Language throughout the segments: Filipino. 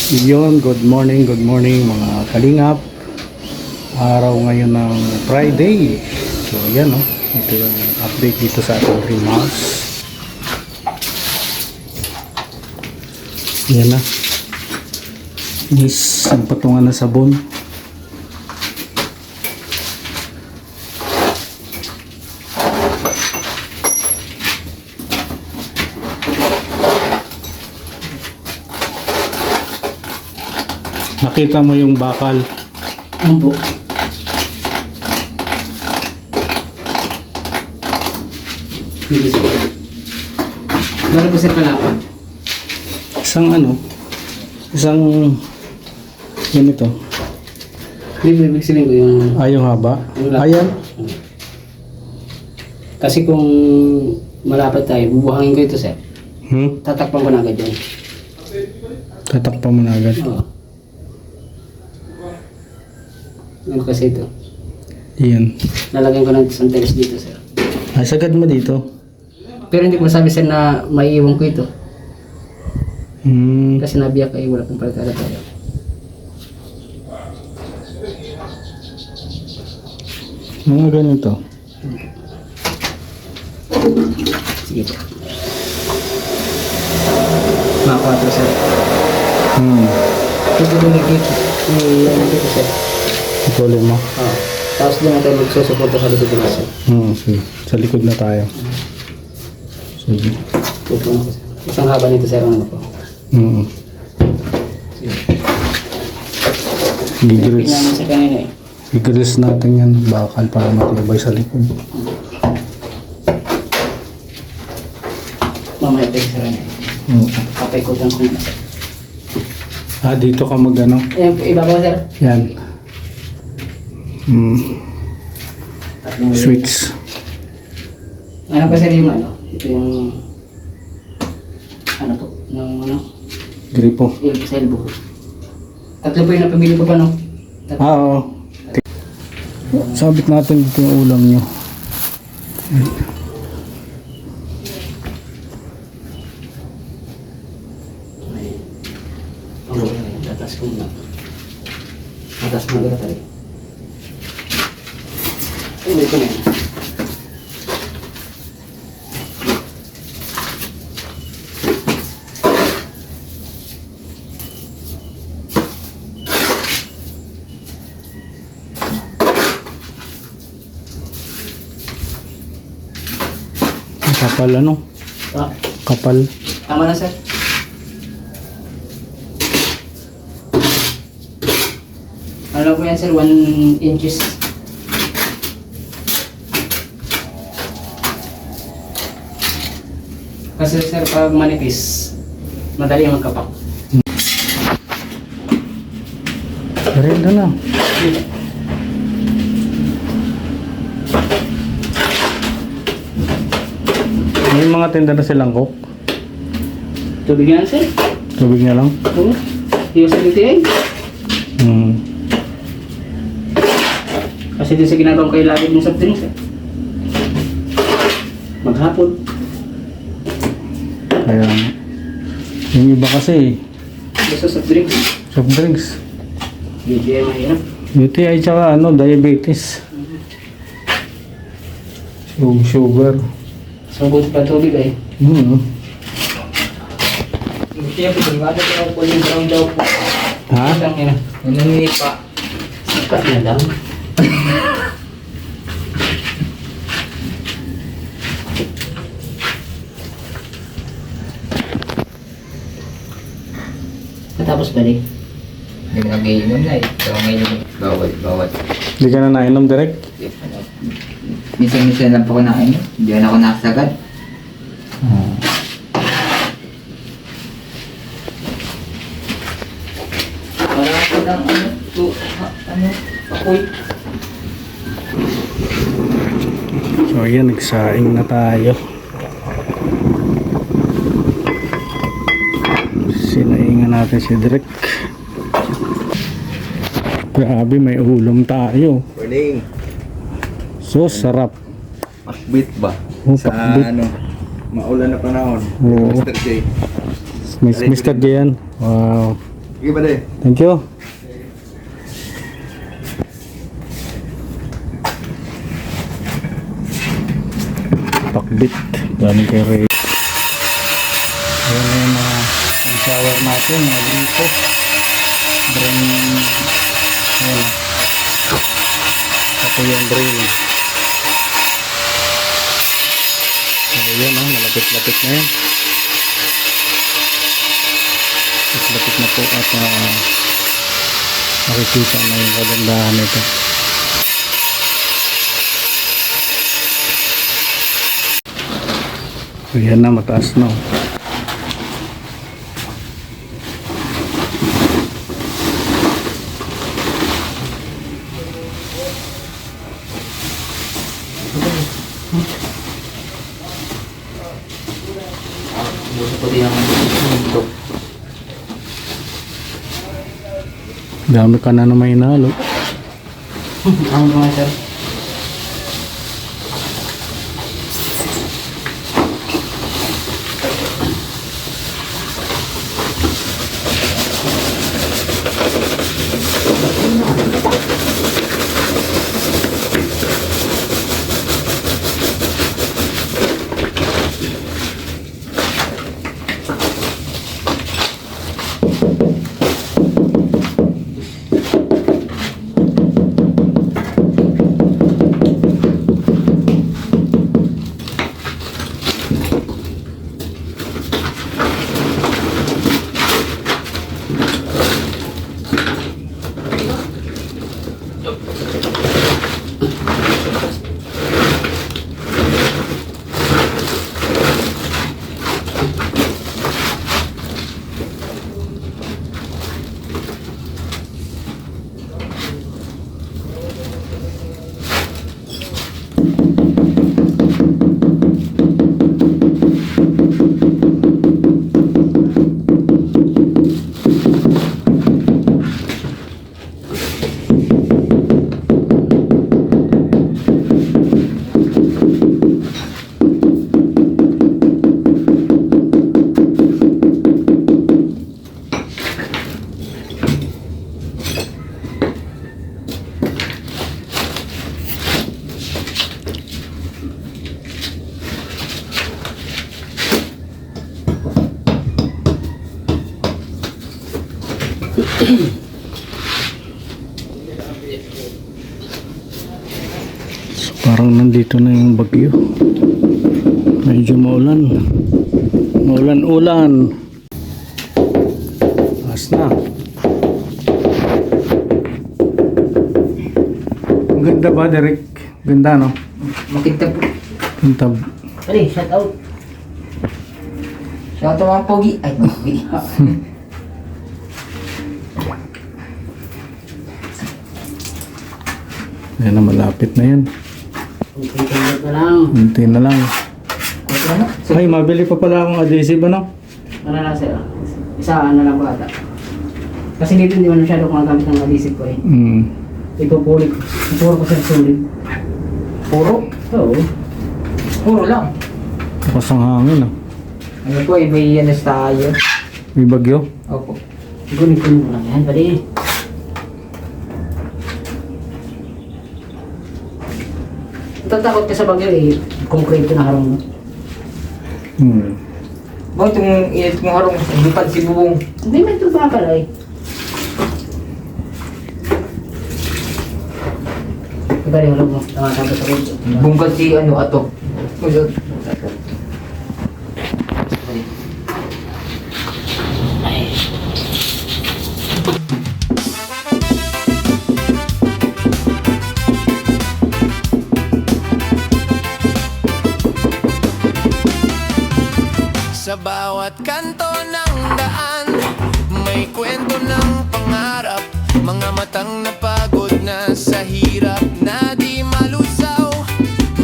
Yun, good morning mga kalingap. Araw ngayon ng Friday. So yan ito yung update dito sa ating greenhouse. Yan na. Yes, ang patungan na sabon. Nakita mo yung bakal. Ambo. Bala po sir kalapan. Isang ganito. Ibig sabihin ko yung... Yung haba. Yung lapad. Ayan. Kasi kung malapad tayo, bubuhangin ko ito sir. Tatakpan ko na agad yun. Tatakpan mo na agad. Oo. Ano kasi ito? Iyan. Lalagyan ko ng isang tiles dito sir. Sagad mo dito. Pero hindi ko masabi sir na maiiwan ko ito. Hmm. Kasi nabiyak ay wala pang palagkala tayo. Mga ganito. Sige po. Mga 4 sir. Ito po nagkikita. Dito sir. Ito lima. Oo. Tapos doon natin magsusuporta sa likod ng sir. Sige. Sa likod na tayo. Sige. Ito na po sir. Isang haba nito sir. Ano po? Gigris. Tingnan mo sa kanina eh. Gigris natin yan. Bakal para matibay sa likod. Mamaya tayo sir. Papaikutan ko na sir. Dito ka mag-ano. Ayan po, ibabaw sir. Yan. Switch. Ano pa sir yung ano? Ito yung... Ano po? Yung ano? Gripo. Sa elbow. Tatlo po yung napamili ko pa no? Oo. Sabit natin dito yung ulam nyo. Tatas ko na. Tatas mo na tayo. Uy, ito na yun. Kapal Kapal. Tama na sir. Ano po yan sir? 1 inches. Kasi sir, pag manipis, madali ang magkapak. Rinda na. May mga tinda na silang coke. Tubig yan sir? Tubig niya lang. Oo. Yung sa DTI. Kasi din sa ginagawa kayo lagi ng soft drinks eh. Maghapon. Kaya yung iba kasi Gusto soft drinks. soft drinks. DTI mahirap. UTI tsaka diabetes. Sugar. So good pa tubig eh. DTI po, pag-ibada ko ako po yung brown daw po. Ha? Isang yun. Nangingi pa. Sikat na lang. Natapos ba rin? Hindi ko nag-iinom na eh. So ngayon, bawat. Hindi ka na nainom direct? Minsan lang po ako nakainom. Hindi na ako nakasagad. Para ako lang apoy. So ayan, nagsaing na tayo. Sinaingan natin si Direk. Grabe, may ulam tayo. Morning. So sarap. Pakbit ba? Oh, Sa pakbit. maulan na panahon. Oo. Mr. J. Mr. J yan. Wow. Sige ba de? Thank you. Pakbit. Galing kay Ray. Ayan na yung mga ang shower natin. Mga dito. Drain. Ayan na. Ito yung drain. Ayan na. Malapit-lapit na yan. Lapit na po at makikita na yung kagandahan nito. Ayan na, mataas na. Buso ko din ang ito. Dami ka na may nalo. Ang mga sir. So, parang nandito na yung bagyo. Medyo maulan. Maulan-ulan. Taas na. Ang ganda ba, Derek? Ganda, no? Makintab po. Pintab. Ali, shout out. Shout out mga pogi. Ay, pogi. Ayan na, malapit na yan. Kunti na lang. Hinti na lang. Kunti na lang. Ay, mabili pa pala akong adhesive, ano? Ano na sir? Isa na lang po ata. Kasi dito hindi man masyado kumagamit ng adhesive ko eh. Ipupulit. Puro ko sir sulit. Puro? Oo. Puro lang. Lakas ang hangin, ah. Ano po, may yanas tayo. May bagyo. Opo. Gunin-gunin mo lang yan, pali. Tatakot ka sa bagyo eh. Concrete na harong mo. Bakit yung init mong harong, lipad si Bubong? Hindi, may tuba pala eh. Pagkali hulog mo. Tama-tama sa road. Bungkal si ano, Ato. Ulit. Sa bawat kanto ng daan, may kwento ng pangarap. Mga matang napagod na sa hirap na di malusaw.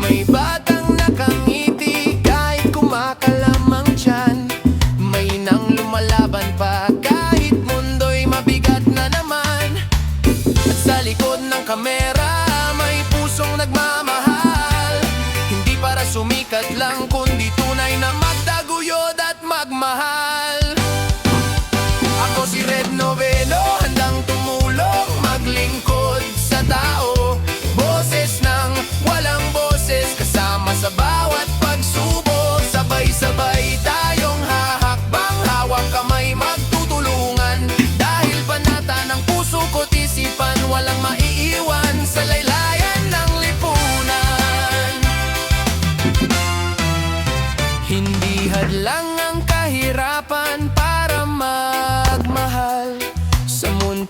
May batang nakangiti kahit kumakalamang tiyan. May nang lumalaban pa kahit mundo'y mabigat na naman. At sa likod ng kamera, may pusong nagmamahal. Hindi para sumikat lang, kundi tunay na magtaguyod at magmahal. Ako si Red Nove.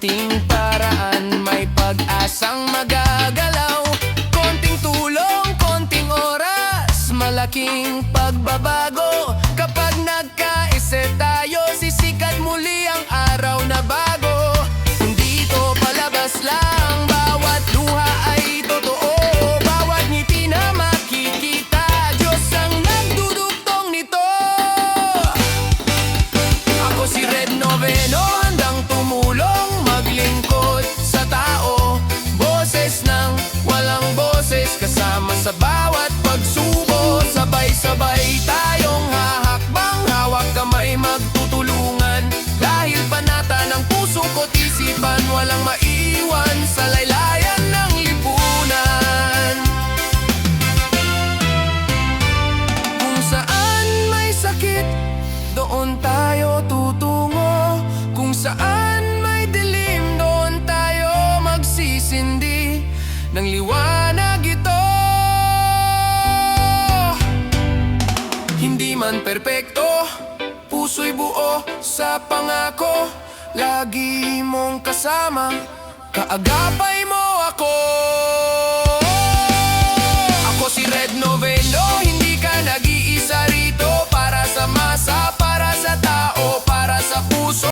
konting paraan, may pag-asang magagalaw. Konting tulong, konting oras, malaking pagbabago. Kapag nagkaisa tayo, sisikat muli ang araw na bago. Hindi to palabas lang, bawat luha ay totoo. Bawat ngiti na makikita, Diyos ang nagdudugtong nito. Ako si Red Noveno, handang tumulong, maglingkod sa tao. Boses ng walang boses, kasama sa bawat pagsubo. Sabay-sabay tayong hahakbang, hawak kamay magtutulungan. Dahil panata ng puso ko't isipan, walang maiwan sa laylayan ng lipunan. Kung saan may sakit, doon tayo tutungo. Kung saan may dilim, doon tayo magsisindi ng liwanag ito. Hindi man perpekto, puso'y buo sa pangako. Lagi mong kasama, kaagapay mo ako. Ako si Red Noveno, hindi ka nag-iisa rito. Para sa masa, para sa tao, para sa puso.